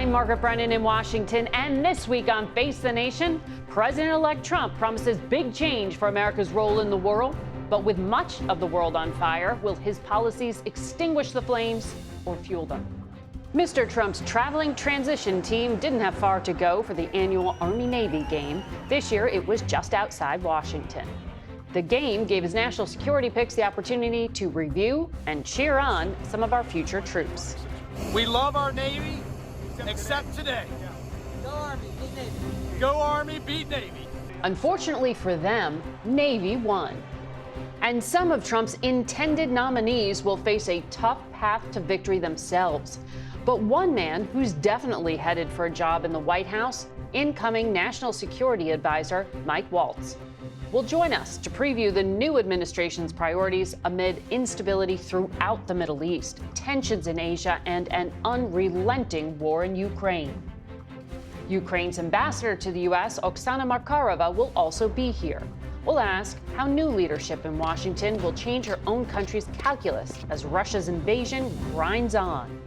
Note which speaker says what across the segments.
Speaker 1: I'm Margaret Brennan in Washington, and this week on Face the Nation, President-elect Trump promises big change for America's role in the world. But with much of the world on fire, will his policies extinguish the flames or fuel them? Mr. Trump's traveling transition team didn't have far to go for the annual Army-Navy game. This year, it was just outside Washington. The game gave his national security picks the opportunity to review and cheer on some of our future troops.
Speaker 2: We love our Navy, except today.
Speaker 3: Go Army, beat Navy.
Speaker 2: Go Army, beat Navy.
Speaker 1: Unfortunately for them, Navy won. And some of Trump's intended nominees will face a tough path to victory themselves. But one man who's definitely headed for a job in the White House, incoming National Security Advisor Mike Waltz, will join us to preview the new administration's priorities amid instability throughout the Middle East, tensions in Asia, and an unrelenting war in Ukraine. Ukraine's ambassador to the U.S., Oksana Markarova, will also be here. We'll ask how new leadership in Washington will change her own country's calculus as Russia's invasion grinds on.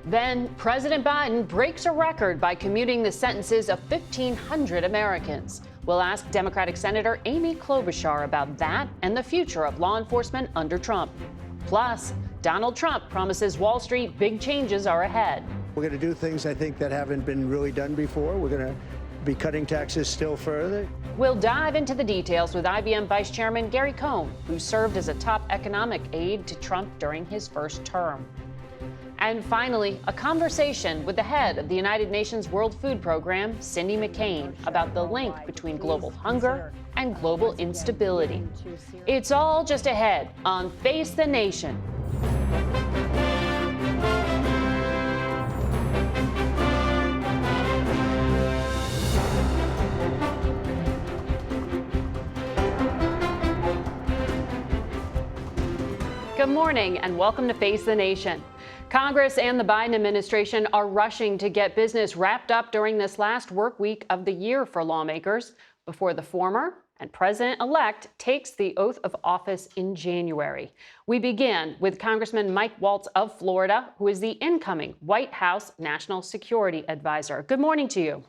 Speaker 1: Then, President Biden breaks a record by commuting the sentences of 1,500 Americans. We'll ask Democratic Senator Amy Klobuchar about that and the future of law enforcement under Trump. Plus, Donald Trump promises Wall Street big changes are ahead.
Speaker 4: We're going to do things, I think, that haven't been really done before. We're going to be cutting taxes still further.
Speaker 1: We'll dive into the details with IBM Vice Chairman Gary Cohn, who served as a top economic aide to Trump during his first term. And finally, a conversation with the head of the United Nations World Food Program, Cindy McCain, about the link between global hunger and global instability. It's all just ahead on Face the Nation. Good morning and welcome to Face the Nation. Congress and the Biden administration are rushing to get business wrapped up during this last work week of the year for lawmakers before the former and president-elect takes the oath of office in January. We begin with Congressman Mike Waltz of Florida, who is the incoming White House National Security Advisor. Good morning to you.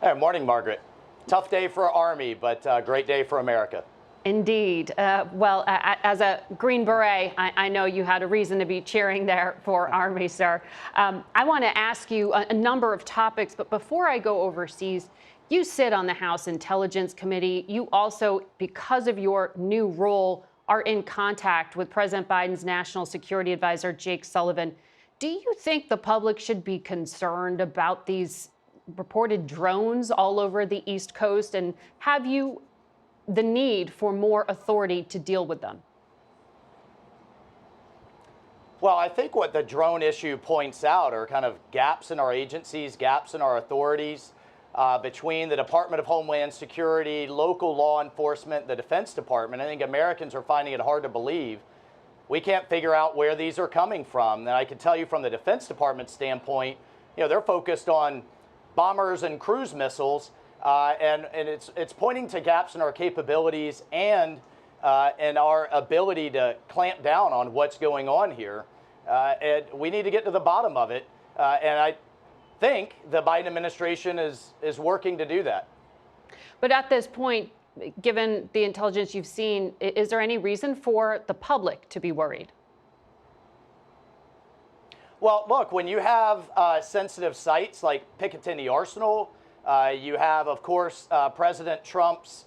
Speaker 5: Hey, morning, Margaret. Tough day for Army, but great day for America.
Speaker 1: Indeed. Well, as a Green Beret, I know you had a reason to be cheering there for Army, sir. I want to ask you a number of topics, but before I go overseas, you sit on the House Intelligence Committee. You also, because of your new role, are in contact with President Biden's National Security Advisor, Jake Sullivan. Do you think the public should be concerned about these reported drones all over the East Coast? And have you the need for more authority to deal with them?
Speaker 5: Well, I think what the drone issue points out are kind of gaps in our agencies, gaps in our authorities between the Department of Homeland Security, local law enforcement, the Defense Department. I think Americans are finding it hard to believe. We can't figure out where these are coming from. And I can tell you from the Defense Department standpoint, you know, they're focused on bombers and cruise missiles. And it's pointing to gaps in our capabilities and our ability to clamp down on what's going on here. And we need to get to the bottom of it. And I think the Biden administration is working to do that.
Speaker 1: But at this point, given the intelligence you've seen, is there any reason for the public to be worried?
Speaker 5: Well, look, when you have sensitive sites like Picatinny Arsenal, you have, of course, President Trump's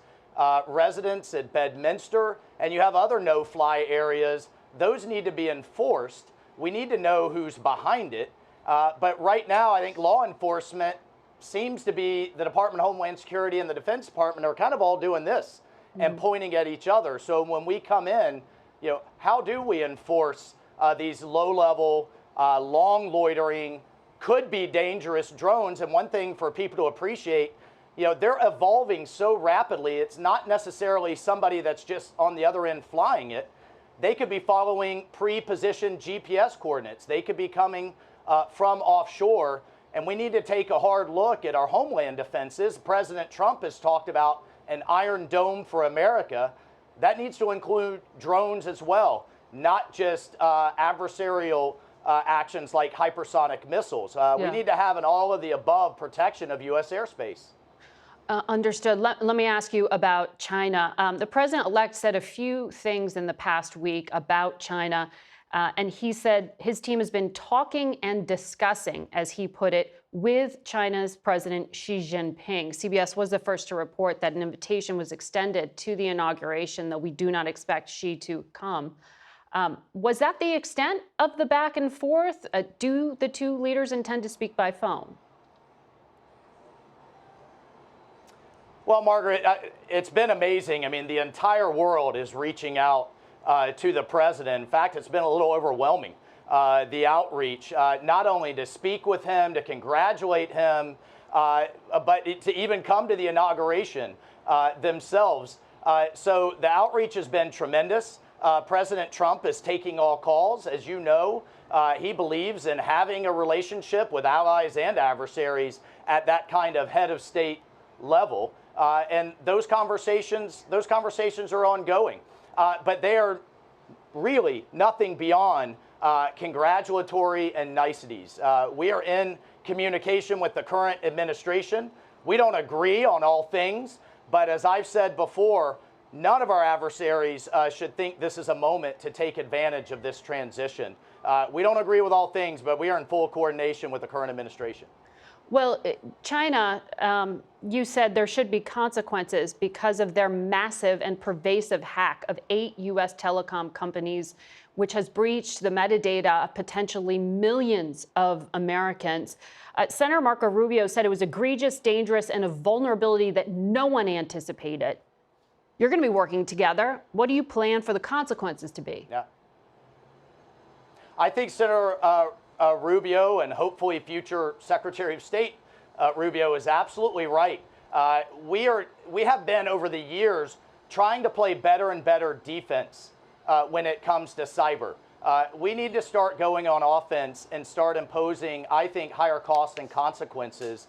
Speaker 5: residence at Bedminster, and you have other no-fly areas. Those need to be enforced. We need to know who's behind it. But right now, I think law enforcement seems to be the Department of Homeland Security and the Defense Department are kind of all doing this and pointing at each other. So when we come in, you know, how do we enforce these low-level, long loitering, could be dangerous drones? And one thing for people to appreciate, you know, they're evolving so rapidly. It's not necessarily somebody that's just on the other end flying it. They could be following pre-positioned GPS coordinates. They could be coming from offshore. And we need to take a hard look at our homeland defenses. President Trump has talked about an Iron Dome for America. That needs to include drones as well, not just adversarial actions like hypersonic missiles. We need to have an all-of-the-above protection of U.S. airspace.
Speaker 1: Understood. Let me ask you about China. The president-elect said a few things in the past week about China, and he said his team has been talking and discussing, as he put it, with China's President Xi Jinping. CBS was the first to report that an invitation was extended to the inauguration, though we do not expect Xi to come. Was that the extent of the back and forth? Do the two leaders intend to speak by phone?
Speaker 5: Well, Margaret, it's been amazing. I mean, the entire world is reaching out to the president. In fact, it's been a little overwhelming, the outreach, not only to speak with him, to congratulate him, but to even come to the inauguration themselves. So the outreach has been tremendous. President Trump is taking all calls. As you know, he believes in having a relationship with allies and adversaries at that kind of head of state level. And those conversations are ongoing. But they are really nothing beyond congratulatory and niceties. We are in communication with the current administration. We don't agree on all things, but as I've said before, none of our adversaries should think this is a moment to take advantage of this transition. We don't agree with all things, but we are in full coordination with the current administration.
Speaker 1: Well, China, you said there should be consequences because of their massive and pervasive hack of 8 U.S. telecom companies, which has breached the metadata of potentially millions of Americans. Senator Marco Rubio said it was egregious, dangerous, and a vulnerability that no one anticipated. You're going to be working together. What do you plan for the consequences to be?
Speaker 5: Yeah. I think Senator Rubio and hopefully future Secretary of State Rubio is absolutely right. We have been over the years trying to play better and better defense when it comes to cyber. We need to start going on offense and start imposing, I think, higher costs and consequences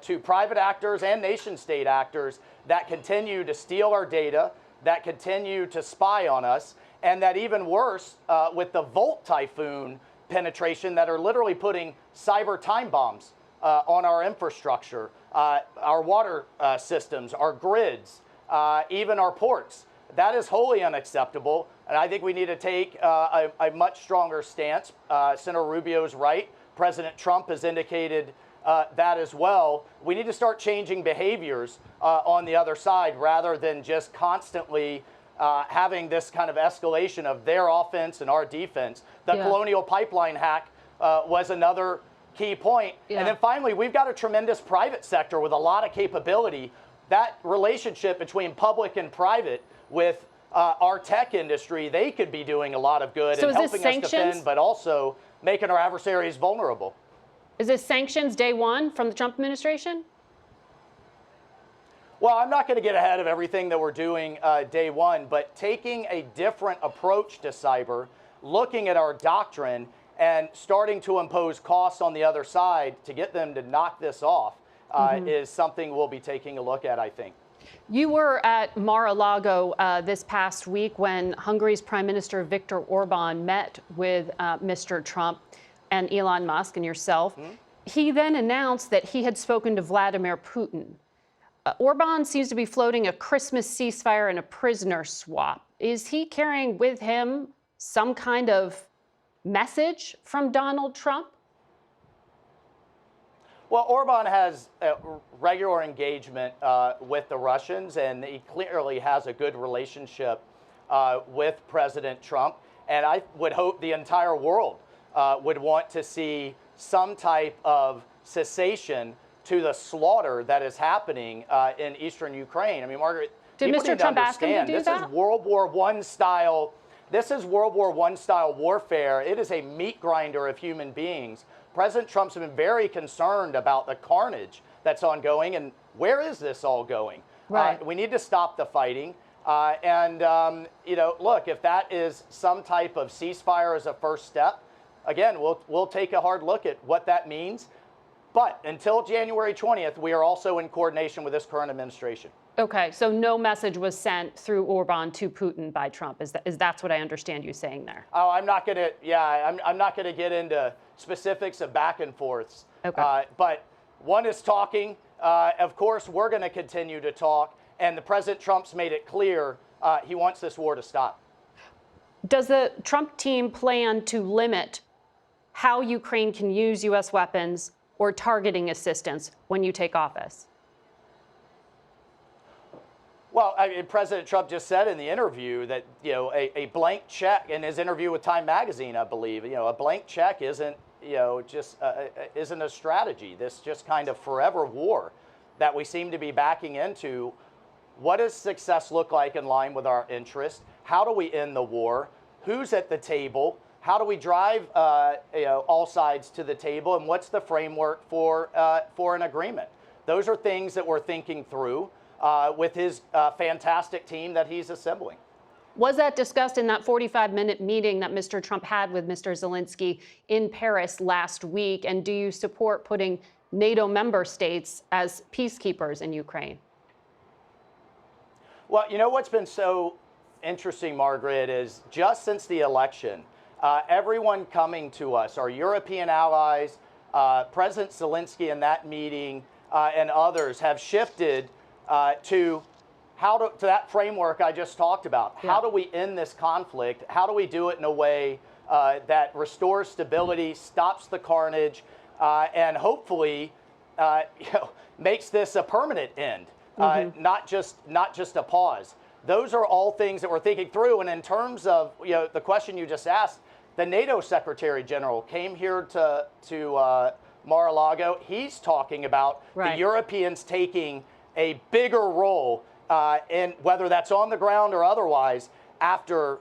Speaker 5: to private actors and nation state actors that continue to steal our data, that continue to spy on us, and that even worse, with the Volt Typhoon penetration, that are literally putting cyber time bombs on our infrastructure, our water systems, our grids, even our ports. That is wholly unacceptable, and I think we need to take a much stronger stance. Senator Rubio's right. President Trump has indicated that as well. We need to start changing behaviors on the other side rather than just constantly having this kind of escalation of their offense and our defense. The Colonial Pipeline hack was another key point. And then finally, we've got a tremendous private sector with a lot of capability. That relationship between public and private with our tech industry, they could be doing a lot of good and helping us defend, but also making our adversaries vulnerable.
Speaker 1: Is this sanctions day one from the Trump administration?
Speaker 5: Well, I'm not going to get ahead of everything that we're doing day one, but taking a different approach to cyber, looking at our doctrine and starting to impose costs on the other side to get them to knock this off is something we'll be taking a look at, I think.
Speaker 1: You were at Mar-a-Lago this past week when Hungary's Prime Minister Viktor Orban met with Mr. Trump and Elon Musk and yourself. He then announced that he had spoken to Vladimir Putin. Orban seems to be floating a Christmas ceasefire and a prisoner swap. Is he carrying with him some kind of message from Donald Trump?
Speaker 5: Well, Orban has regular engagement with the Russians, and he clearly has a good relationship with President Trump. And I would hope the entire world would want to see some type of cessation to the slaughter that is happening in eastern Ukraine. I mean, Margaret,
Speaker 1: did Mr. Trump ask him to do that?
Speaker 5: This is World War I style. This is World War I style warfare. It is a meat grinder of human beings. President Trump's been very concerned about the carnage that's ongoing, and where is this all going?
Speaker 1: Right.
Speaker 5: We need to stop the fighting. You know, look, if that is some type of ceasefire as a first step, again, we'll take a hard look at what that means. But until January 20th, we are also in coordination with this current administration.
Speaker 1: Okay, so no message was sent through Orban to Putin by Trump. That's what I understand you saying there?
Speaker 5: Oh, I'm not going to. Yeah, I'm not going to get into specifics of back and forths.
Speaker 1: Okay.
Speaker 5: But one is talking. Of course, we're going to continue to talk. And the President Trump's made it clear he wants this war to stop.
Speaker 1: Does the Trump team plan to limit how Ukraine can use U.S. weapons or targeting assistance when you take office?
Speaker 5: Well, I mean, President Trump just said in the interview that, a blank check in his interview with Time Magazine, I believe, a blank check isn't, isn't a strategy. This just kind of forever war that we seem to be backing into. What does success look like in line with our interest? How do we end the war? Who's at the table? How do we drive all sides to the table? And what's the framework for an agreement? Those are things that we're thinking through with his fantastic team that he's assembling.
Speaker 1: Was that discussed in that 45-minute meeting that Mr. Trump had with Mr. Zelensky in Paris last week? And do you support putting NATO member states as peacekeepers in Ukraine?
Speaker 5: Well, what's been so interesting, Margaret, is just since the election, everyone coming to us, our European allies, President Zelensky in that meeting, and others have shifted to that framework I just talked about.
Speaker 1: Yeah.
Speaker 5: How do we end this conflict? How do we do it in a way that restores stability, stops the carnage, and hopefully, makes this a permanent end, not just a pause. Those are all things that we're thinking through. And in terms of the question you just asked, the NATO Secretary General came here to Mar-a-Lago. He's talking about the Europeans taking a bigger role in whether that's on the ground or otherwise after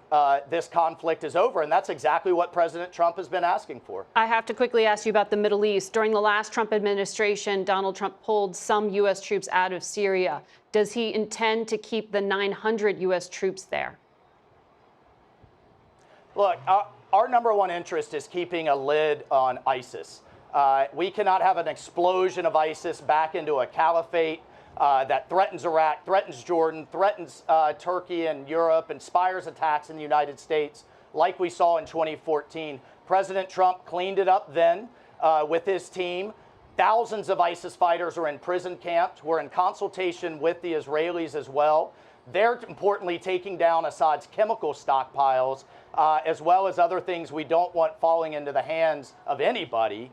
Speaker 5: this conflict is over. And that's exactly what President Trump has been asking for.
Speaker 1: I have to quickly ask you about the Middle East. During the last Trump administration, Donald Trump pulled some U.S. troops out of Syria. Does he intend to keep the 900 U.S. troops there?
Speaker 5: Look, our number one interest is keeping a lid on ISIS. We cannot have an explosion of ISIS back into a caliphate that threatens Iraq, threatens Jordan, threatens Turkey and Europe, inspires attacks in the United States like we saw in 2014. President Trump cleaned it up then with his team. Thousands of ISIS fighters are in prison camps. We're in consultation with the Israelis as well. They're importantly taking down Assad's chemical stockpiles, as well as other things we don't want falling into the hands of anybody.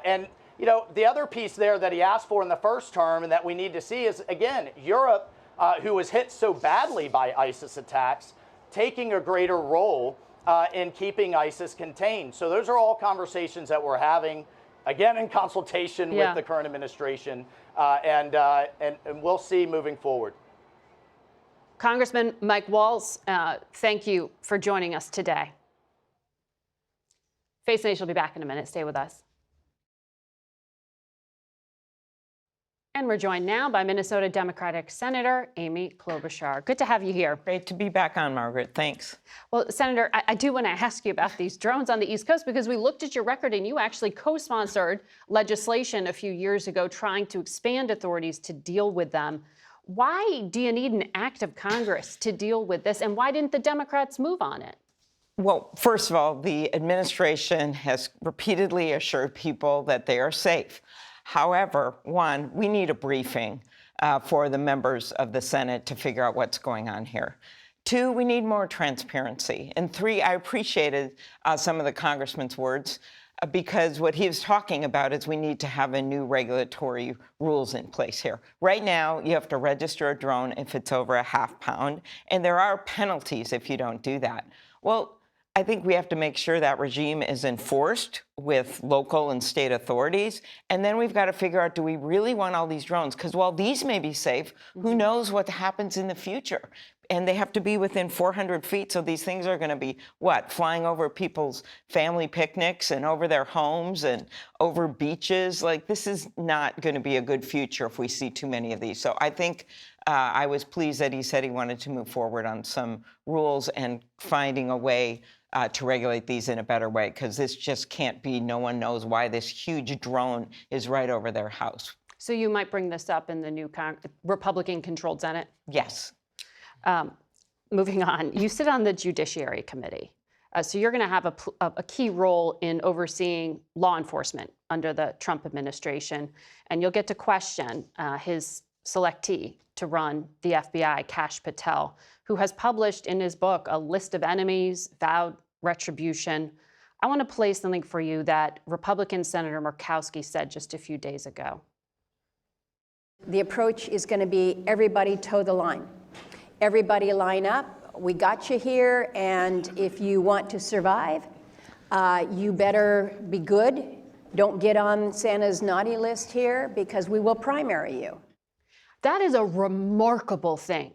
Speaker 5: And the other piece there that he asked for in the first term and that we need to see is, again, Europe, who was hit so badly by ISIS attacks, taking a greater role in keeping ISIS contained. So those are all conversations that we're having, again, in consultation with the current administration, and we'll see moving forward.
Speaker 1: Congressman Mike Waltz, thank you for joining us today. Face the Nation will be back in a minute. Stay with us. And we're joined now by Minnesota Democratic Senator Amy Klobuchar. Good to have you here.
Speaker 6: Great to be back on, Margaret. Thanks.
Speaker 1: Well, Senator, I do want to ask you about these drones on the East Coast because we looked at your record and you actually co-sponsored legislation a few years ago trying to expand authorities to deal with them. Why do you need an act of Congress to deal with this, and why didn't the Democrats move on it?
Speaker 6: Well, first of all, the administration has repeatedly assured people that they are safe. However, one, we need a briefing for the members of the Senate to figure out what's going on here. Two, we need more transparency. And three, I appreciated some of the congressman's words because what he was talking about is we need to have a new regulatory rules in place here. Right now, you have to register a drone if it's over a ½ pound, and there are penalties if you don't do that. Well, I think we have to make sure that regime is enforced with local and state authorities. And then we've got to figure out, do we really want all these drones? Because while these may be safe, who knows what happens in the future? And they have to be within 400 feet. So these things are going to be, flying over people's family picnics and over their homes and over beaches. Like, this is not going to be a good future if we see too many of these. So I think I was pleased that he said he wanted to move forward on some rules and finding a way to regulate these in a better way, because this just can't be. No one knows why this huge drone is right over their house.
Speaker 1: So you might bring this up in the new Republican-controlled Senate?
Speaker 6: Yes.
Speaker 1: Moving on, you sit on the Judiciary Committee. So you're going to have a key role in overseeing law enforcement under the Trump administration, and you'll get to question his selectee to run the FBI, Kash Patel, who has published in his book a list of enemies, vowed retribution. I want to play something for you that Republican Senator Murkowski said just a few days ago.
Speaker 7: The approach is going to be everybody toe the line. Everybody line up. We got you here, and if you want to survive, you better be good. Don't get on Santa's naughty list here, because we will primary you.
Speaker 1: That is a remarkable thing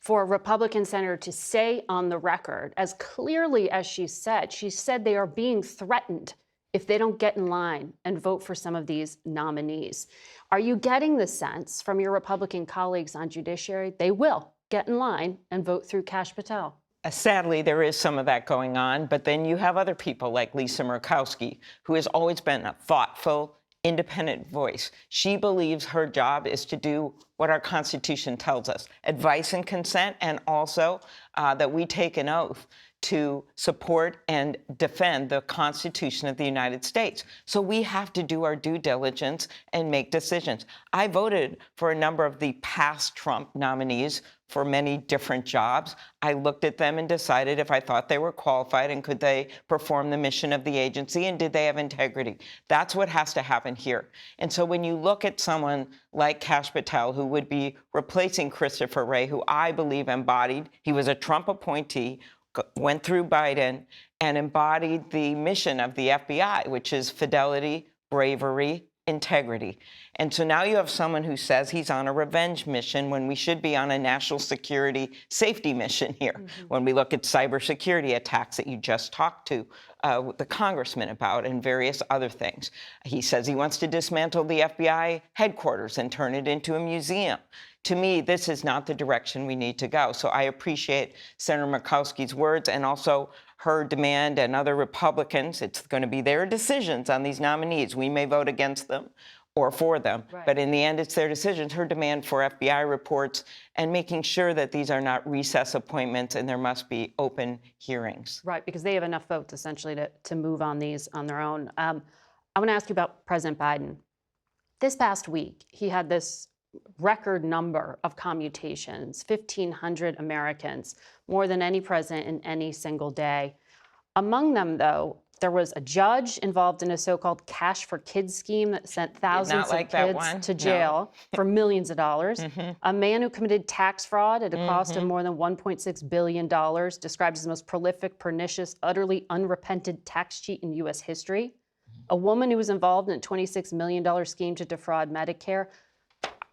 Speaker 1: for a Republican senator to say on the record, as clearly as she said. She said they are being threatened if they don't get in line and vote for some of these nominees. Are you getting the sense from your Republican colleagues on judiciary they will get in line and vote through Kash Patel?
Speaker 6: Sadly, there is some of that going on, but then you have other people like Lisa Murkowski, who has always been a thoughtful, independent voice. She believes her job is to do what our Constitution tells us, advice and consent, and also that we take an oath to support and defend the Constitution of the United States. So we have to do our due diligence and make decisions. I voted for a number of the past Trump nominees for many different jobs. I looked at them and decided if I thought they were qualified and could they perform the mission of the agency and did they have integrity. That's what has to happen here. And so when you look at someone like Kash Patel, who would be replacing Christopher Wray, who I believe embodied, he was a Trump appointee, went through Biden and embodied the mission of the FBI, which is fidelity, bravery, integrity. And so now you have someone who says he's on a revenge mission when we should be on a national security safety mission here. Mm-hmm. When we look at cybersecurity attacks that you just talked to the congressman about and various other things. He says he wants to dismantle the FBI headquarters and turn it into a museum. To me, this is not the direction we need to go. So I appreciate Senator Murkowski's words and also her demand and other Republicans. It's going to be their decisions on these nominees. We may vote against them or for them, right. But in the end, it's their decisions. Her demand for FBI reports and making sure that these are not recess appointments and there must be open hearings.
Speaker 1: Right, because they have enough votes essentially to move on these on their own. I want to ask you about President Biden. This past week, he had this record number of commutations, 1,500 Americans, more than any president in any single day. Among them, though, there was a judge involved in a so-called Cash for Kids scheme that sent thousands of kids to jail for millions of dollars. Mm-hmm. A man who committed tax fraud at a cost of more than $1.6 billion, described as the most prolific, pernicious, utterly unrepented tax cheat in U.S. history. A woman who was involved in a $26 million scheme to defraud Medicare.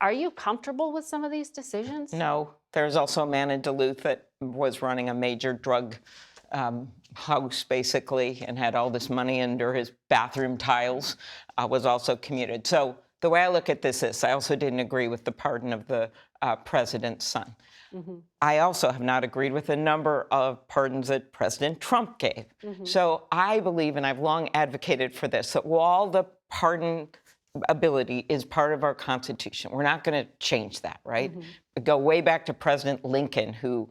Speaker 1: Are you comfortable with some of these decisions?
Speaker 6: No. There's also a man in Duluth that was running a major drug house, basically, and had all this money under his bathroom tiles, was also commuted. So the way I look at this is, I also didn't agree with the pardon of the president's son. Mm-hmm. I also have not agreed with a number of pardons that President Trump gave. Mm-hmm. So I believe, and I've long advocated for this, that while the pardon ability is part of our Constitution. We're not going to change that, right? Mm-hmm. Go way back to President Lincoln, who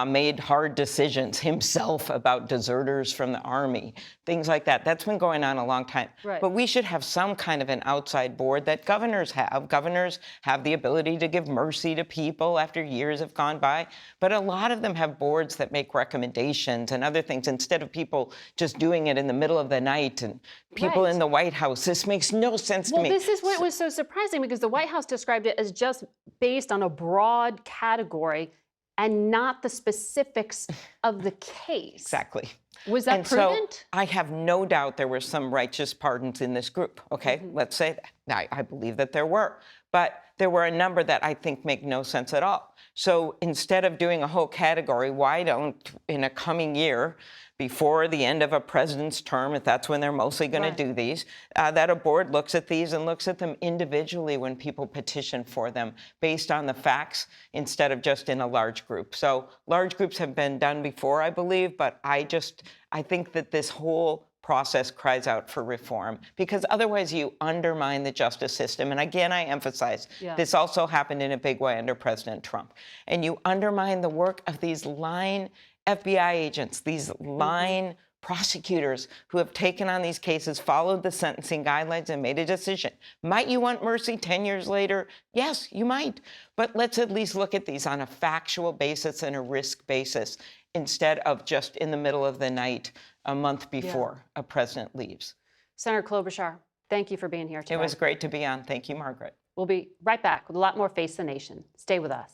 Speaker 6: made hard decisions himself about deserters from the Army, things like that. That's been going on a long time. Right. But we should have some kind of an outside board that governors have. Governors have the ability to give mercy to people after years have gone by. But a lot of them have boards that make recommendations and other things instead of people just doing it in the middle of the night and people in the White House. This makes no sense to me.
Speaker 1: Well, this is what was so surprising, because the White House described it as just based on a broad category and not the specifics of the case.
Speaker 6: Exactly.
Speaker 1: Was that prudent?
Speaker 6: So I have no doubt there were some righteous pardons in this group. Okay, let's say that. I believe that there were. But there were a number that I think make no sense at all. So instead of doing a whole category, why don't, in a coming year, before the end of a president's term, if that's when they're mostly going to do these, that a board looks at these and looks at them individually when people petition for them based on the facts instead of just in a large group. So large groups have been done before, I believe, but I think that this whole process cries out for reform, because otherwise you undermine the justice system. And again, I emphasize, this also happened in a big way under President Trump. And you undermine the work of these line FBI agents, these line prosecutors who have taken on these cases, followed the sentencing guidelines, and made a decision. Might you want mercy 10 years later? Yes, you might. But let's at least look at these on a factual basis and a risk basis, instead of just in the middle of the night a month before a president leaves.
Speaker 1: Senator Klobuchar, thank you for being here today.
Speaker 6: It was great to be on. Thank you, Margaret.
Speaker 1: We'll be right back with a lot more Face the Nation. Stay with us.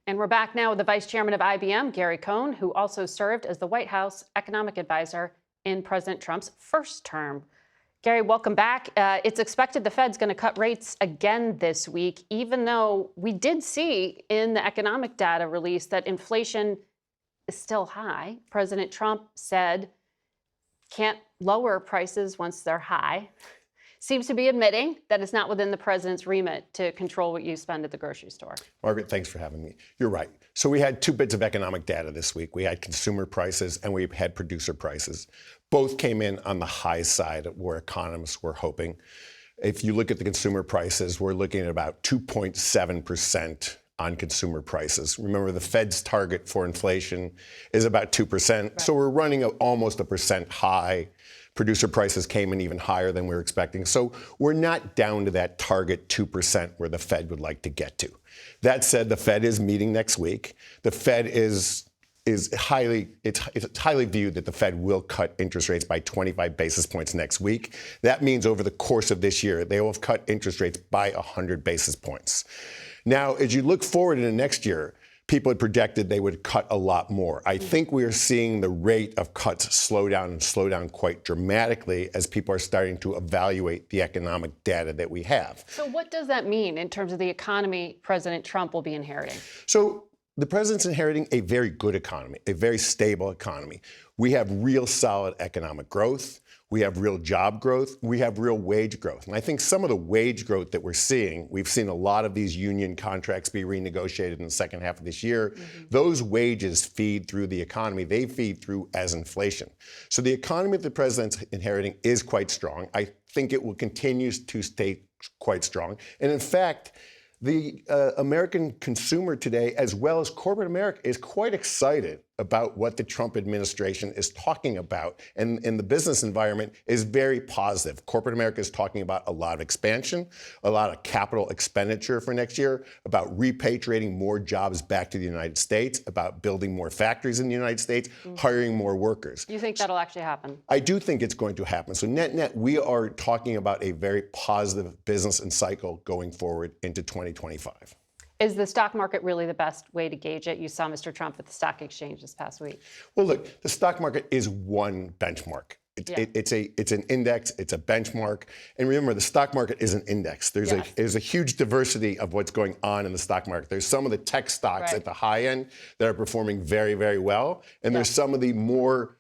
Speaker 1: And we're back now with the Vice Chairman of IBM, Gary Cohn, who also served as the White House economic advisor in President Trump's first term. Gary, welcome back. It's expected the Fed's going to cut rates again this week, even though we did see in the economic data release that inflation is still high. President Trump said can't lower prices once they're high. Seems to be admitting that it's not within the president's remit to control what you spend at the grocery store.
Speaker 8: Margaret, thanks for having me. You're right. So we had two bits of economic data this week. We had consumer prices and we had producer prices. Both came in on the high side of where economists were hoping. If you look at the consumer prices, we're looking at about 2.7% on consumer prices. Remember, the Fed's target for inflation is about 2%. Right. So we're running almost 1% high. Producer prices came in even higher than we were expecting. So we're not down to that target 2% where the Fed would like to get to. That said, the Fed is meeting next week. The Fed is highly viewed that the Fed will cut interest rates by 25 basis points next week. That means over the course of this year, they will have cut interest rates by 100 basis points. Now, as you look forward into next year, people had projected they would cut a lot more. I think we are seeing the rate of cuts slow down quite dramatically as people are starting to evaluate the economic data that we have.
Speaker 1: So what does that mean in terms of the economy President Trump will be inheriting?
Speaker 8: So the president's inheriting a very good economy, a very stable economy. We have real solid economic growth. We have real job growth. We have real wage growth. And I think some of the wage growth that we're seeing, we've seen a lot of these union contracts be renegotiated in the second half of this year. Mm-hmm. Those wages feed through the economy. They feed through as inflation. So the economy that the president's inheriting is quite strong. I think it will continue to stay quite strong. And in fact, the American consumer today, as well as corporate America, is quite excited about what the Trump administration is talking about. And the business environment is very positive. Corporate America is talking about a lot of expansion, a lot of capital expenditure for next year, about repatriating more jobs back to the United States, about building more factories in the United States, hiring more workers.
Speaker 1: You think that'll actually happen?
Speaker 8: I do think it's going to happen. So net, we are talking about a very positive business and cycle going forward into 2025.
Speaker 1: Is the stock market really the best way to gauge it? You saw Mr. Trump at the stock exchange this past week.
Speaker 8: Well, look, the stock market is one benchmark. It's an index, it's a benchmark. And remember, the stock market is an index. There's a huge diversity of what's going on in the stock market. There's some of the tech stocks at the high end that are performing very, very well. And there's some of the more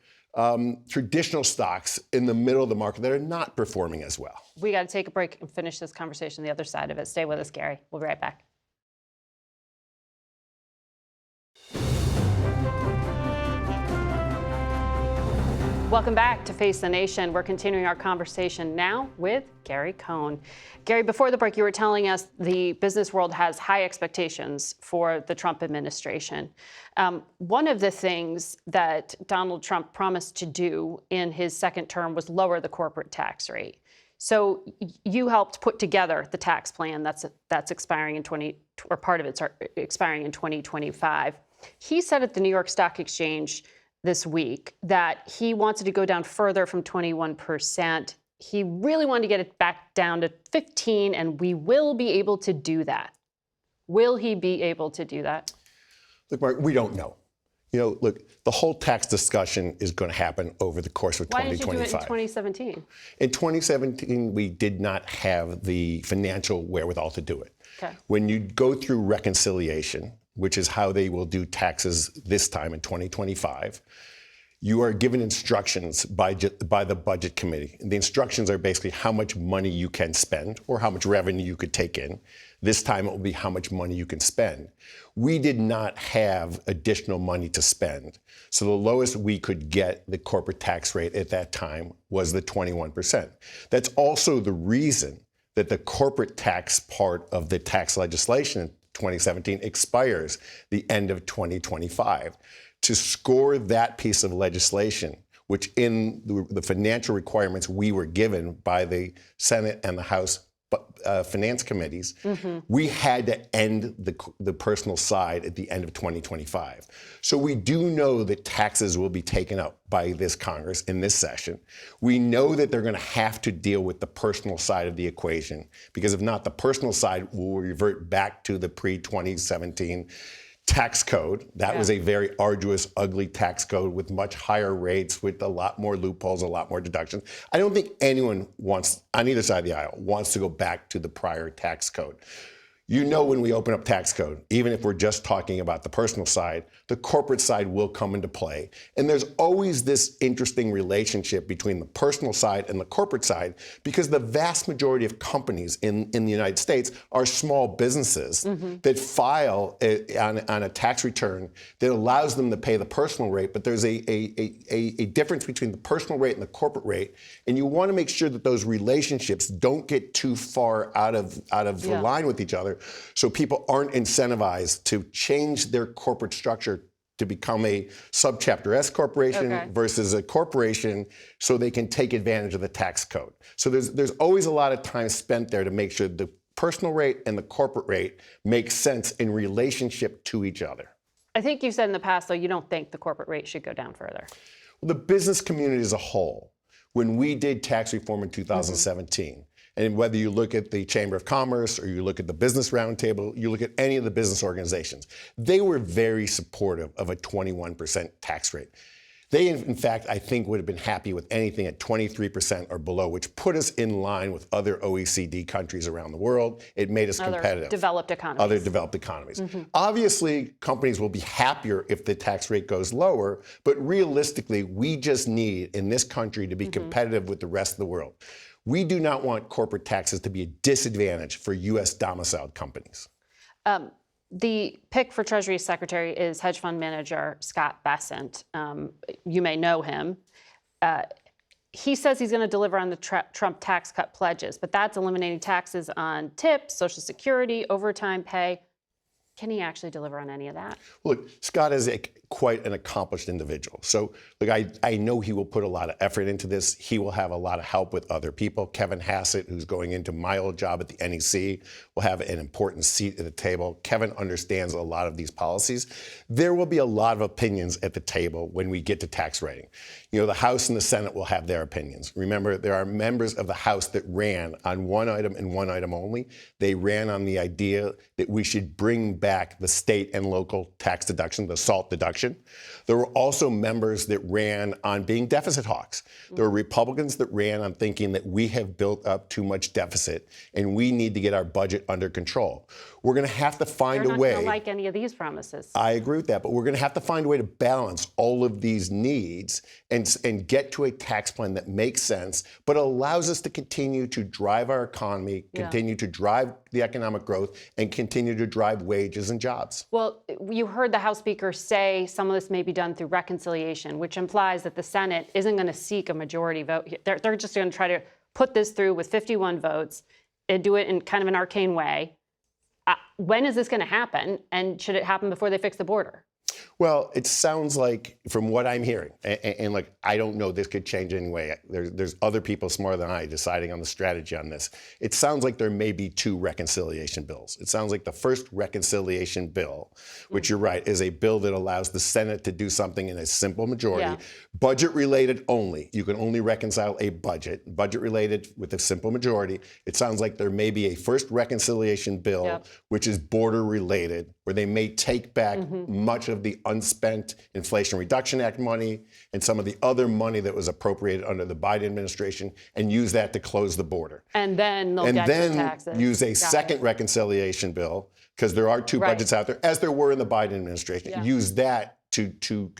Speaker 8: traditional stocks in the middle of the market that are not performing as well.
Speaker 1: We got to take a break and finish this conversation the other side of it. Stay with us, Gary. We'll be right back. Welcome back to Face the Nation. We're continuing our conversation now with Gary Cohn. Gary, before the break, you were telling us the business world has high expectations for the Trump administration. One of the things that Donald Trump promised to do in his second term was lower the corporate tax rate. So you helped put together the tax plan that's expiring in part of it's expiring in 2025. He said at the New York Stock Exchange this week that he wanted to go down further from 21%. He really wanted to get it back down to 15%, and we will be able to do that. Will he be able to do that?
Speaker 8: Look, Mark, we don't know. Look, the whole tax discussion is going to happen over the course of 2025.
Speaker 1: Why didn't you do it in 2017?
Speaker 8: In 2017, we did not have the financial wherewithal to do it.
Speaker 1: Okay.
Speaker 8: When you go through reconciliation, which is how they will do taxes this time in 2025, you are given instructions by the budget committee. And the instructions are basically how much money you can spend or how much revenue you could take in. This time it will be how much money you can spend. We did not have additional money to spend. So the lowest we could get the corporate tax rate at that time was the 21%. That's also the reason that the corporate tax part of the tax legislation in 2017 expires the end of 2025. To score that piece of legislation, which in the financial requirements we were given by the Senate and the House finance committees, we had to end the personal side at the end of 2025. So we do know that taxes will be taken up by this Congress in this session. We know that they're going to have to deal with the personal side of the equation, because if not, the personal side will revert back to the pre-2017 tax code. That was a very arduous, ugly tax code with much higher rates, with a lot more loopholes, a lot more deductions. I don't think anyone wants, on either side of the aisle, wants to go back to the prior tax code. You know, when we open up tax code, even if we're just talking about the personal side, the corporate side will come into play. And there's always this interesting relationship between the personal side and the corporate side, because the vast majority of companies in the United States are small businesses that file on a tax return that allows them to pay the personal rate, but there's a difference between the personal rate and the corporate rate. And you want to make sure that those relationships don't get too far out of the line with each other, so people aren't incentivized to change their corporate structure to become a subchapter S corporation versus a corporation, so they can take advantage of the tax code. So there's always a lot of time spent there to make sure the personal rate and the corporate rate make sense in relationship to each other.
Speaker 1: I think you said in the past, though, you don't think the corporate rate should go down further.
Speaker 8: Well, the business community as a whole, when we did tax reform in 2017, and whether you look at the Chamber of Commerce or you look at the Business Roundtable, you look at any of the business organizations, they were very supportive of a 21% tax rate. They, in fact, I think would have been happy with anything at 23% or below, which put us in line with other OECD countries around the world. It made us competitive.
Speaker 1: Other developed economies.
Speaker 8: Other developed economies. Obviously, companies will be happier if the tax rate goes lower, but realistically, we just need, in this country, to be competitive with the rest of the world. We do not want corporate taxes to be a disadvantage for U.S. domiciled companies.
Speaker 1: The pick for Treasury Secretary is hedge fund manager Scott Bessent. You may know him. He says he's going to deliver on the Trump tax cut pledges, but that's eliminating taxes on tips, Social Security, overtime pay. Can he actually deliver on any of that?
Speaker 8: Look, Scott is quite an accomplished individual. So, look, I know he will put a lot of effort into this. He will have a lot of help with other people. Kevin Hassett, who's going into my old job at the NEC, will have an important seat at the table. Kevin understands a lot of these policies. There will be a lot of opinions at the table when we get to tax writing. You know, the House and the Senate will have their opinions. Remember, there are members of the House that ran on one item and one item only. They ran on the idea that we should bring back the state and local tax deduction, the SALT deduction. There were also members that ran on being deficit hawks. There were Republicans that ran on thinking that we have built up too much deficit and we need to get our budget under control. We're going to have to find a way.
Speaker 1: They're not going to like any of these promises.
Speaker 8: I agree with that, but we're going to have to find a way to balance all of these needs and get to a tax plan that makes sense, but allows us to continue to drive our economy, continue to drive the economic growth, and continue to drive wages and jobs.
Speaker 1: Well, you heard the House Speaker say some of this may be done through reconciliation, which implies that the Senate isn't going to seek a majority vote. They're just going to try to put this through with 51 votes and do it in kind of an arcane way. When is this going to happen, and should it happen before they fix the border?
Speaker 8: Well, it sounds like, from what I'm hearing, and like, I don't know, this could change anyway. There's other people smarter than I deciding on the strategy on this. It sounds like there may be two reconciliation bills. It sounds like the first reconciliation bill, which you're right, is a bill that allows the Senate to do something in a simple majority, budget-related only. You can only reconcile a budget-related with a simple majority. It sounds like there may be a first reconciliation bill, which is border-related, where they may take back much of the unspent Inflation Reduction Act money and some of the other money that was appropriated under the Biden administration and use that to close the border.
Speaker 1: And then they'll get the taxes.
Speaker 8: Use a second reconciliation bill, because there are two budgets out there, as there were in the Biden administration. Use that to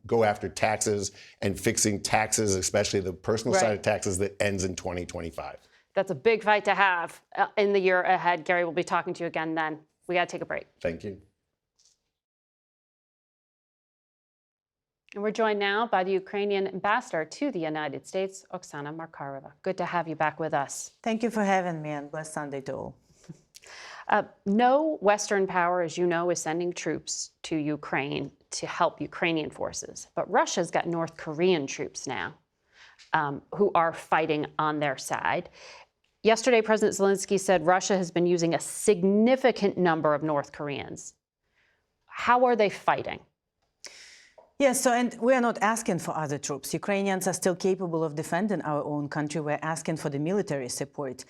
Speaker 8: go after taxes and fixing taxes, especially the personal side of taxes, that ends in 2025.
Speaker 1: That's a big fight to have in the year ahead. Gary, we'll be talking to you again then. We got to take a break.
Speaker 8: Thank you.
Speaker 1: And we're joined now by the Ukrainian ambassador to the United States, Oksana Markarova. Good to have you back with us.
Speaker 9: Thank you for having me, and blessed Sunday to all.
Speaker 1: No Western power, as you know, is sending troops to Ukraine to help Ukrainian forces. But Russia's got North Korean troops now who are fighting on their side. Yesterday, President Zelensky said Russia has been using a significant number of North Koreans. How are they fighting?
Speaker 9: Yes, so and we are not asking for other troops. Ukrainians are still capable of defending our own country. We're asking for the military support.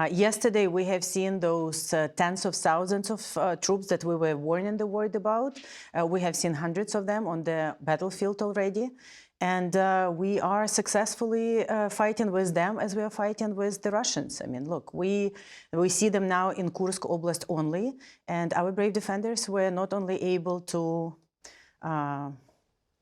Speaker 9: Yesterday, we have seen those tens of thousands of troops that we were warning the world about. We have seen hundreds of them on the battlefield already. And we are successfully fighting with them as we are fighting with the Russians. I mean, look, we see them now in Kursk Oblast only. And our brave defenders were not only able to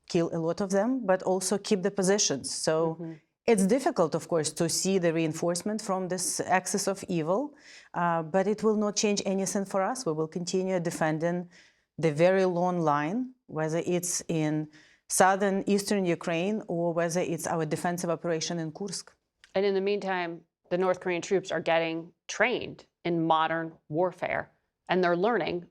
Speaker 9: kill a lot of them, but also keep the positions. So it's difficult, of course, to see the reinforcement from this axis of evil, but it will not change anything for us. We will continue defending the very long line, whether it's in southern, eastern Ukraine, or whether it's our defensive operation in Kursk.
Speaker 1: And in the meantime, the North Korean troops are getting trained in modern warfare, and they're learning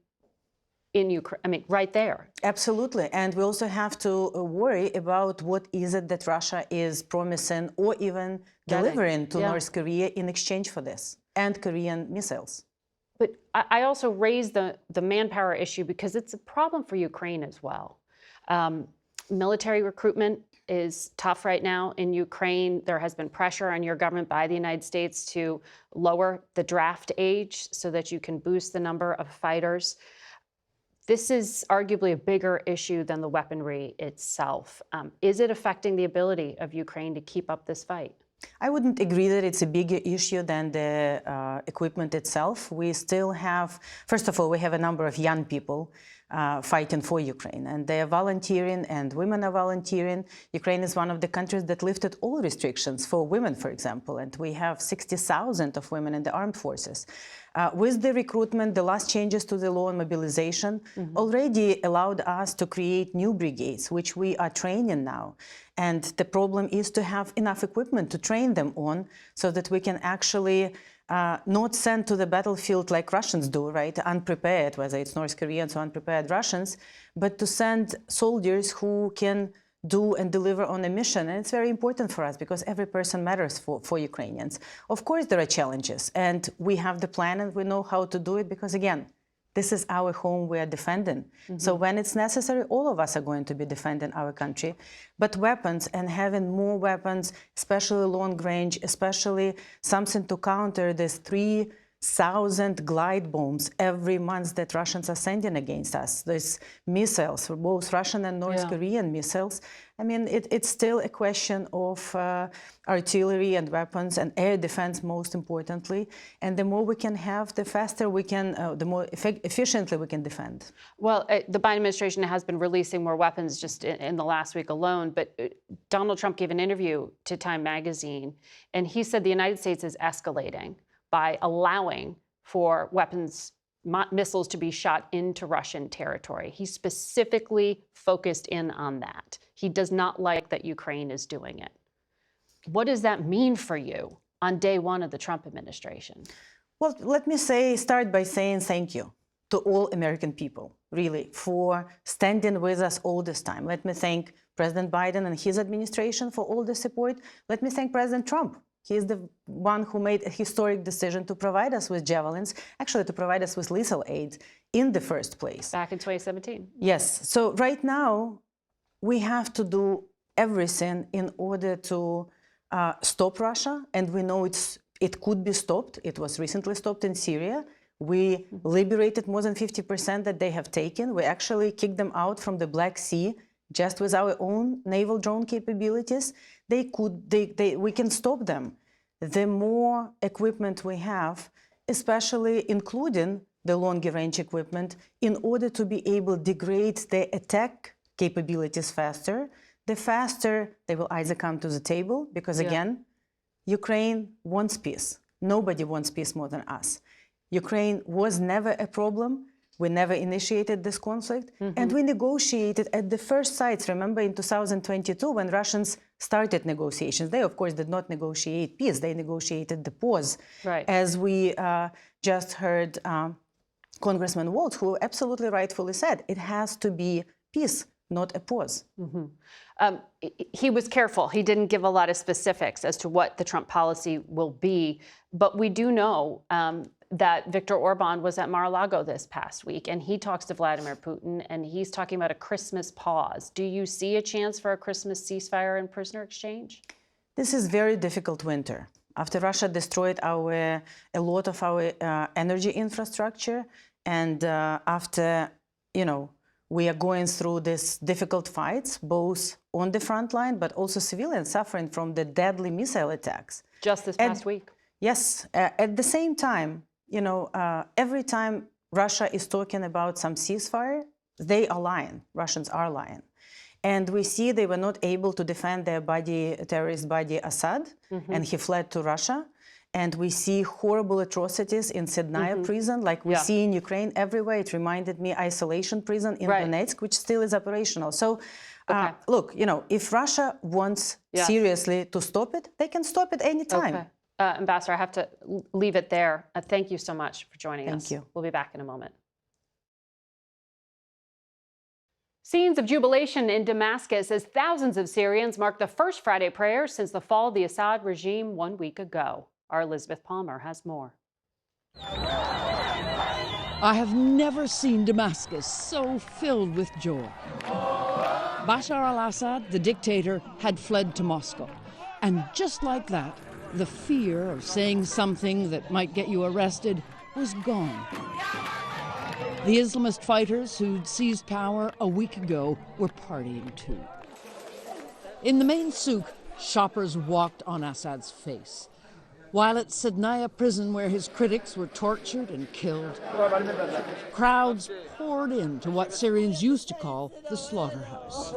Speaker 1: in Ukraine, I mean, right there.
Speaker 9: Absolutely. And we also have to worry about what is it that Russia is promising or even delivering to North Korea in exchange for this, and Korean missiles.
Speaker 1: But I also raise the manpower issue because it's a problem for Ukraine as well. Military recruitment is tough right now in Ukraine. There has been pressure on your government by the United States to lower the draft age so that you can boost the number of fighters. This is arguably a bigger issue than the weaponry itself. Is it affecting the ability of Ukraine to keep up this fight?
Speaker 9: I wouldn't agree that it's a bigger issue than the equipment itself. We still have, first of all, we have a number of young people fighting for Ukraine, and they are volunteering, and women are volunteering. Ukraine is one of the countries that lifted all restrictions for women, for example, and we have 60,000 of women in the armed forces. With the recruitment, the last changes to the law on mobilization already allowed us to create new brigades, which we are training now. And the problem is to have enough equipment to train them on so that we can actually not send to the battlefield like Russians do, right, unprepared, whether it's North Koreans or unprepared Russians, but to send soldiers who can do and deliver on a mission. And it's very important for us because every person matters for Ukrainians. Of course, there are challenges, and we have the plan and we know how to do it because, again, this is our home we are defending. So when it's necessary, all of us are going to be defending our country. But weapons and having more weapons, especially long range, especially something to counter these 3,000 glide bombs every month that Russians are sending against us. These missiles, both Russian and North Korean missiles. I mean, it's still a question of artillery and weapons and air defense, most importantly. And the more we can have, the faster we can, the more efficiently we can defend.
Speaker 1: Well, the Biden administration has been releasing more weapons just in the last week alone. But Donald Trump gave an interview to Time magazine, and he said the United States is escalating by allowing for weapons, missiles to be shot into Russian territory. He specifically focused in on that. He does not like that Ukraine is doing it. What does that mean for you on day one of the Trump administration?
Speaker 9: Well, let me start by saying thank you to all American people, really, for standing with us all this time. Let me thank President Biden and his administration for all the support. Let me thank President Trump. He is the one who made a historic decision to provide us with javelins, actually to provide us with lethal aid in the first place.
Speaker 1: Back in 2017.
Speaker 9: Yes. So right now, we have to do everything in order to stop Russia. And we know it could be stopped. It was recently stopped in Syria. We liberated more than 50% that they have taken. We actually kicked them out from the Black Sea just with our own naval drone capabilities. We can stop them. The more equipment we have, especially including the longer range equipment, in order to be able to degrade the attack capabilities faster, the faster they will either come to the table, because again, Ukraine wants peace. Nobody wants peace more than us. Ukraine was never a problem. We never initiated this conflict. And we negotiated at the first sites. Remember in 2022, when Russians started negotiations, they, of course, did not negotiate peace. They negotiated the pause.
Speaker 1: Right.
Speaker 9: As we just heard Congressman Waltz, who absolutely rightfully said, it has to be peace, not a pause.
Speaker 1: He was careful. He didn't give a lot of specifics as to what the Trump policy will be. But we do know that Viktor Orban was at Mar-a-Lago this past week, and he talks to Vladimir Putin, and he's talking about a Christmas pause. Do you see a chance for a Christmas ceasefire and prisoner exchange? This is very difficult winter. After Russia destroyed a lot of our energy infrastructure, and after, we are going through these difficult fights, both on the front line, but also civilians suffering from the deadly missile attacks. Just this past week. Yes. At the same time, every time Russia is talking about some ceasefire, they are lying. Russians are lying. And we see they were not able to defend their terrorist body Assad, and he fled to Russia. And we see horrible atrocities in Sednaya prison, like we see in Ukraine everywhere. It reminded me isolation prison in Donetsk, which still is operational. So, look, if Russia wants seriously to stop it, they can stop it anytime. Okay. Ambassador, I have to leave it there. Thank you so much for joining us. Thank you. We'll be back in a moment. Scenes of jubilation in Damascus as thousands of Syrians mark the first Friday prayer since the fall of the Assad regime 1 week ago. Our Elizabeth Palmer has more.
Speaker 10: I have never seen Damascus so filled with joy. Bashar al-Assad, the dictator, had fled to Moscow. And just like that, the fear of saying something that might get you arrested was gone. The Islamist fighters who'd seized power a week ago were partying too. In the main souk, shoppers walked on Assad's face, while at Sednaya prison, where his critics were tortured and killed, crowds poured into what Syrians used to call the slaughterhouse.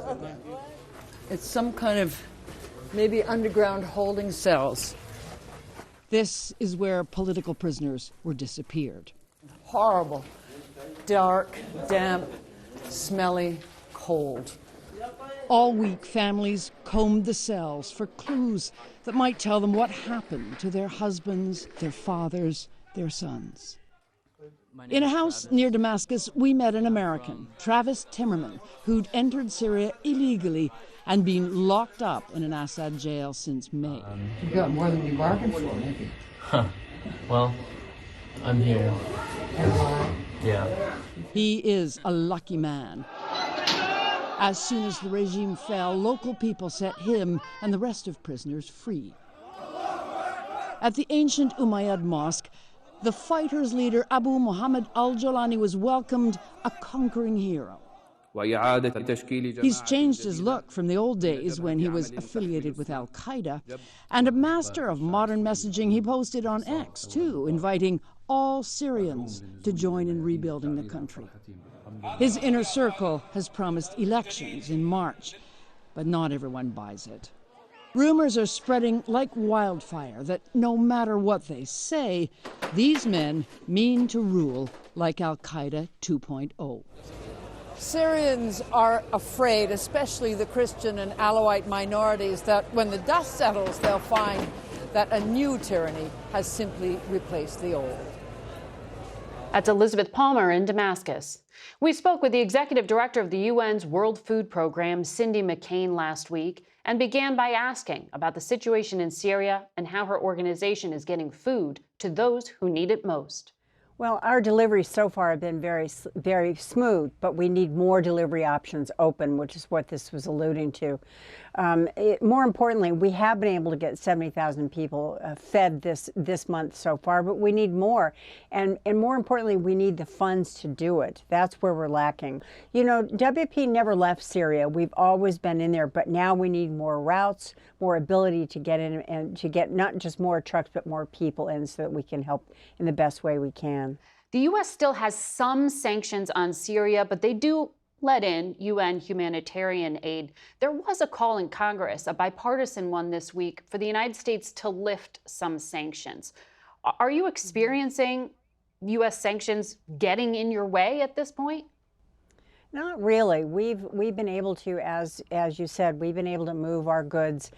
Speaker 3: It's some kind of maybe underground holding cells.
Speaker 10: This is where political prisoners were disappeared.
Speaker 3: Horrible. Dark, damp, smelly, cold.
Speaker 10: All week, families combed the cells for clues that might tell them what happened to their husbands, their fathers, their sons. In a house near Damascus, we met an American, Travis Timmerman, who'd entered Syria illegally and been locked up in an Assad jail since May.
Speaker 3: You got more than you bargained for, maybe.
Speaker 11: Well, I'm here. Yeah.
Speaker 10: He is a lucky man. As soon as the regime fell, local people set him and the rest of prisoners free. At the ancient Umayyad mosque, the fighters' leader Abu Muhammad al-Jolani was welcomed a conquering hero. He's changed his look from the old days when he was affiliated with al-Qaeda, and a master of modern messaging, he posted on X too, inviting all Syrians to join in rebuilding the country. His inner circle has promised elections in March, but not everyone buys it. Rumors are spreading like wildfire that no matter what they say, these men mean to rule like Al-Qaeda 2.0.
Speaker 3: Syrians are afraid, especially the Christian and Alawite minorities, that when the dust settles, they'll find that a new tyranny has simply replaced the old.
Speaker 1: That's Elizabeth Palmer in Damascus. We spoke with the executive director of the UN's World Food Program, Cindy McCain, last week, and began by asking about the situation in Syria and how her organization is getting food to those who need it most.
Speaker 12: Well, our deliveries so far have been very smooth, but we need more delivery options open, which is what this was alluding to. More importantly, we have been able to get 70,000 people fed this month so far, but we need more. And more importantly, we need the funds to do it. That's where we're lacking. You know, WFP never left Syria. We've always been in there, but now we need more routes, more ability to get in and to get not just more trucks, but more people in so that we can help in the best way we can.
Speaker 1: The U.S. still has some sanctions on Syria, but they do let in UN humanitarian aid, there was a call in Congress, a bipartisan one this week, for the United States to lift some sanctions. Are you experiencing U.S. sanctions getting in your way at this point?
Speaker 12: Not really. We've been able to, as you said, we've been able to move our goods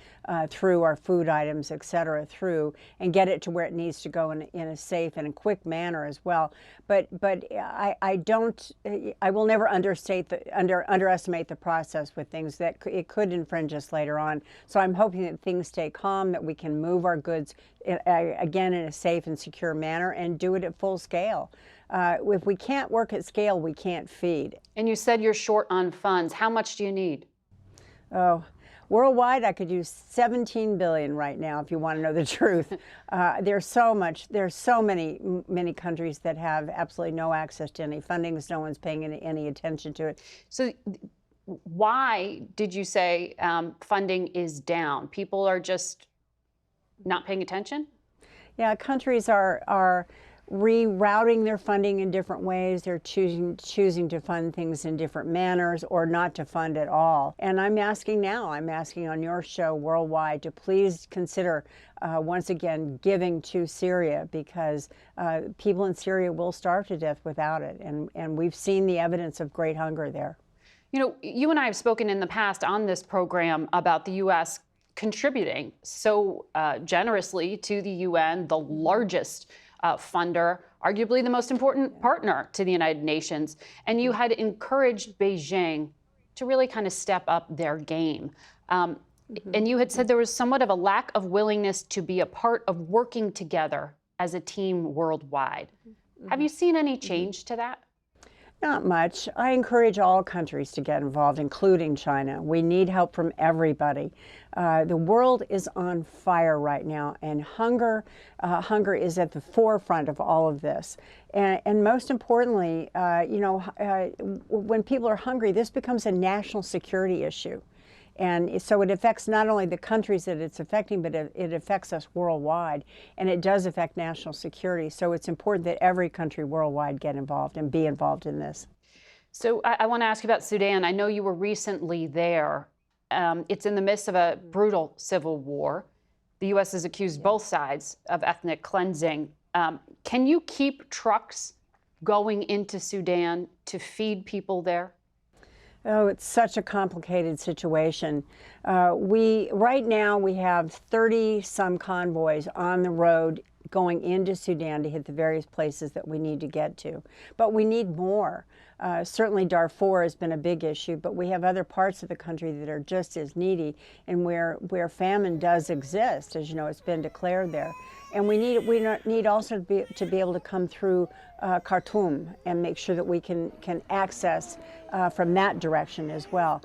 Speaker 12: through, our food items, et cetera, through, and get it to where it needs to go in a safe and a quick manner as well. But I will never underestimate the process with things that it could infringe us later on. So I'm hoping that things stay calm, that we can move our goods again in a safe and secure manner and do it at full scale. If we can't work at scale, we can't feed.
Speaker 1: And you said you're short on funds. How much do you need?
Speaker 12: Oh, worldwide, I could use $17 billion right now, if you want to know the truth. There's so many countries that have absolutely no access to any funding. No one's paying any attention to it.
Speaker 1: So why did you say funding is down? People are just not paying attention?
Speaker 12: Yeah, countries are rerouting their funding in different ways. They're choosing to fund things in different manners or not to fund at all. And I'm asking on your show worldwide to please consider once again giving to Syria, because people in Syria will starve to death without it. And we've seen the evidence of great hunger there.
Speaker 1: You know, you and I have spoken in the past on this program about the U.S. contributing so generously to the UN, the largest funder, arguably the most important partner to the United Nations. And you had encouraged Beijing to really kind of step up their game. And you had said there was somewhat of a lack of willingness to be a part of working together as a team worldwide. Have you seen any change to that?
Speaker 12: Not much. I encourage all countries to get involved, including China. We need help from everybody. The world is on fire right now, and hunger is at the forefront of all of this. And most importantly, when people are hungry, this becomes a national security issue. And so it affects not only the countries that it's affecting, but it affects us worldwide. And it does affect national security. So it's important that every country worldwide get involved and be involved in this.
Speaker 1: So I want to ask you about Sudan. I know you were recently there. It's in the midst of a brutal civil war. The U.S. has accused both sides of ethnic cleansing. Can you keep trucks going into Sudan to feed people there?
Speaker 12: Oh, it's such a complicated situation. Right now we have 30-some convoys on the road going into Sudan to hit the various places that we need to get to. But we need more. Certainly Darfur has been a big issue, but we have other parts of the country that are just as needy and where famine does exist. As you know, it's been declared there. And we need also to be able to come through Khartoum and make sure that we can access from that direction as well.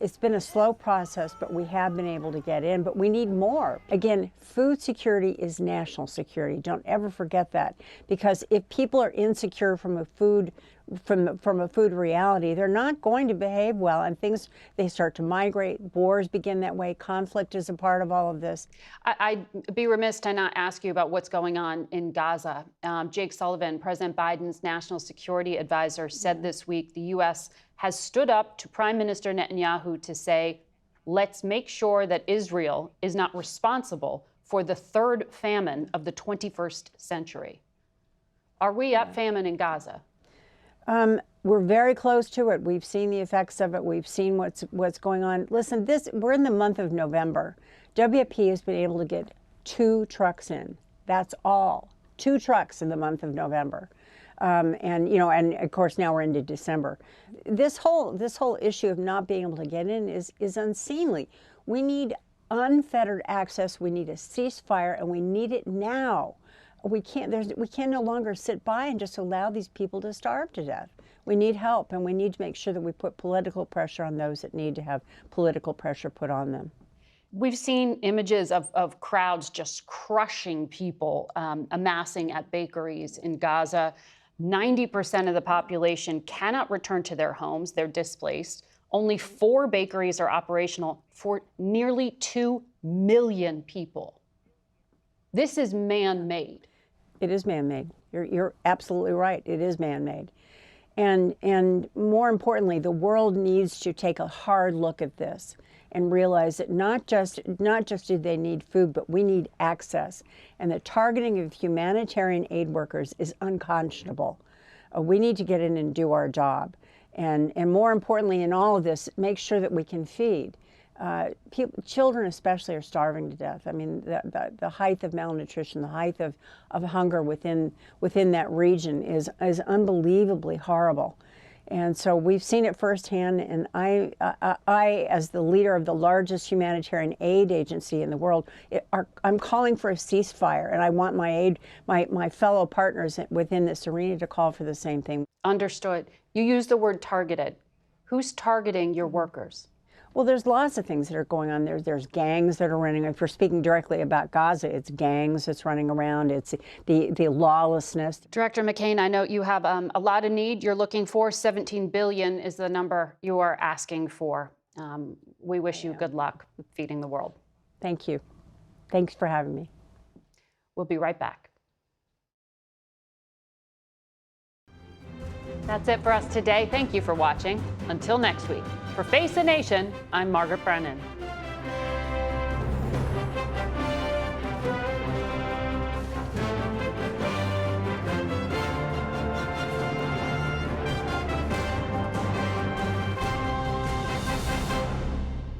Speaker 12: It's been a slow process, but we have been able to get in, but we need more. Again, food security is national security. Don't ever forget that, because if people are insecure from a food reality, they're not going to behave well, and they start to migrate. Wars begin that way. Conflict is a part of all of this.
Speaker 1: I'd be remiss to not ask you about what's going on in Gaza. Jake Sullivan, President Biden's national security advisor, said this week the U.S. has stood up to Prime Minister Netanyahu to say, let's make sure that Israel is not responsible for the third famine of the 21st century. Are we at famine in Gaza?
Speaker 12: We're very close to it. We've seen the effects of it. We've seen what's going on. Listen, we're in the month of November. WFP has been able to get 2 trucks in. That's all. 2 trucks in the month of November. And of course now we're into December. This whole issue of not being able to get in is unseemly. We need unfettered access. We need a ceasefire, and we need it now. We can no longer sit by and just allow these people to starve to death. We need help, and we need to make sure that we put political pressure on those that need to have political pressure put on them.
Speaker 1: We've seen images of crowds just crushing people, amassing at bakeries in Gaza. 90% of the population cannot return to their homes. They're displaced. Only 4 bakeries are operational for nearly 2 million people. This is man-made.
Speaker 12: It is man-made. You're absolutely right. It is man-made. And more importantly, the world needs to take a hard look at this and realize that not just do they need food, but we need access. And the targeting of humanitarian aid workers is unconscionable. We need to get in and do our job. And more importantly in all of this, make sure that we can feed. Children especially are starving to death. I mean, the height of malnutrition, the height of hunger within that region is unbelievably horrible. And so we've seen it firsthand, and I as the leader of the largest humanitarian aid agency in the world, I'm calling for a ceasefire, and I want my fellow partners within this arena to call for the same thing.
Speaker 1: Understood. You used the word targeted. Who's targeting your workers?
Speaker 12: Well, there's lots of things that are going on. There's gangs that are running. If we're speaking directly about Gaza, it's gangs that's running around. It's the lawlessness.
Speaker 1: Director McCain, I know you have a lot of need. You're looking for $17 billion is the number you are asking for. We wish you good luck with feeding the world.
Speaker 12: Thank you. Thanks for having me.
Speaker 1: We'll be right back. That's it for us today. Thank you for watching. Until next week, for Face the Nation, I'm Margaret Brennan.